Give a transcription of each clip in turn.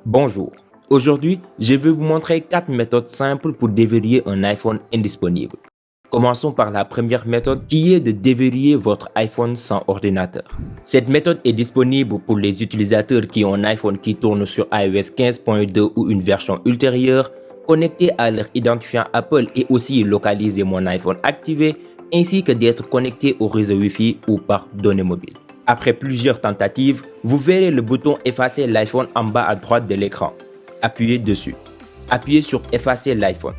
Bonjour. Aujourd'hui, je vais vous montrer 4 méthodes simples pour déverrouiller un iPhone indisponible. Commençons par la première méthode qui est de déverrouiller votre iPhone sans ordinateur. Cette méthode est disponible pour les utilisateurs qui ont un iPhone qui tourne sur iOS 15.2 ou une version ultérieure, connecté à leur identifiant Apple et aussi localiser mon iPhone activé, ainsi que d'être connecté au réseau Wi-Fi ou par données mobiles. Après plusieurs tentatives, vous verrez le bouton Effacer l'iPhone en bas à droite de l'écran. Appuyez dessus. Appuyez sur Effacer l'iPhone.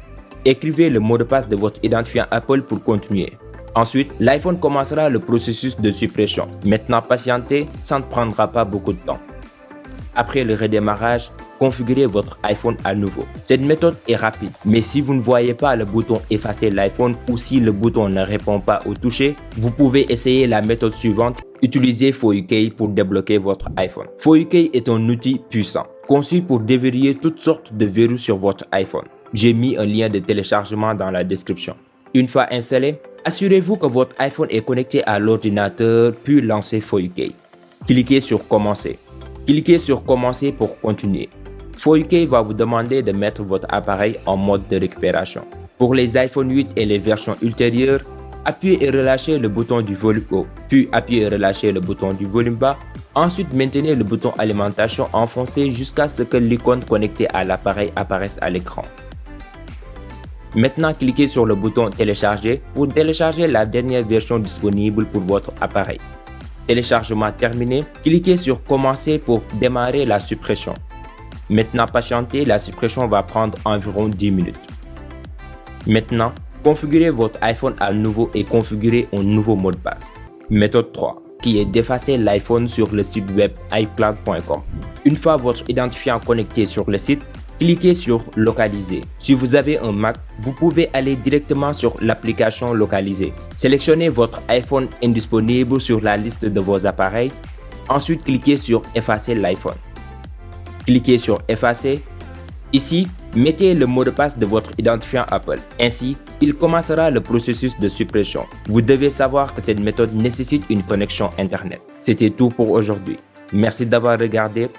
Écrivez le mot de passe de votre identifiant Apple pour continuer. Ensuite, l'iPhone commencera le processus de suppression. Maintenant, patientez, ça ne prendra pas beaucoup de temps. Après le redémarrage, configurez votre iPhone à nouveau. Cette méthode est rapide, mais si vous ne voyez pas le bouton Effacer l'iPhone ou si le bouton ne répond pas au toucher, vous pouvez essayer la méthode suivante. Utilisez ForUK pour débloquer votre iPhone. ForUK est un outil puissant, conçu pour déverrouiller toutes sortes de verrous sur votre iPhone. J'ai mis un lien de téléchargement dans la description. Une fois installé, assurez-vous que votre iPhone est connecté à l'ordinateur puis lancez ForUK. Cliquez sur Commencer. Cliquez sur Commencer pour continuer. ForUK va vous demander de mettre votre appareil en mode de récupération. Pour les iPhone 8 et les versions ultérieures, appuyez et relâchez le bouton du volume haut, puis appuyez et relâchez le bouton du volume bas. Ensuite, maintenez le bouton alimentation enfoncé jusqu'à ce que l'icône connectée à l'appareil apparaisse à l'écran. Maintenant, cliquez sur le bouton Télécharger pour télécharger la dernière version disponible pour votre appareil. Téléchargement terminé, cliquez sur Commencer pour démarrer la suppression. Maintenant, patientez, la suppression va prendre environ 10 minutes. Maintenant, configurez votre iPhone à nouveau et configurez un nouveau mot de passe. Méthode 3, qui est d'effacer l'iPhone sur le site web iCloud.com. Une fois votre identifiant connecté sur le site, cliquez sur Localiser. Si vous avez un Mac, vous pouvez aller directement sur l'application Localiser. Sélectionnez votre iPhone indisponible sur la liste de vos appareils. Ensuite, cliquez sur Effacer l'iPhone. Cliquez sur Effacer. Ici, mettez le mot de passe de votre identifiant Apple. Ainsi, il commencera le processus de suppression. Vous devez savoir que cette méthode nécessite une connexion Internet. C'était tout pour aujourd'hui. Merci d'avoir regardé.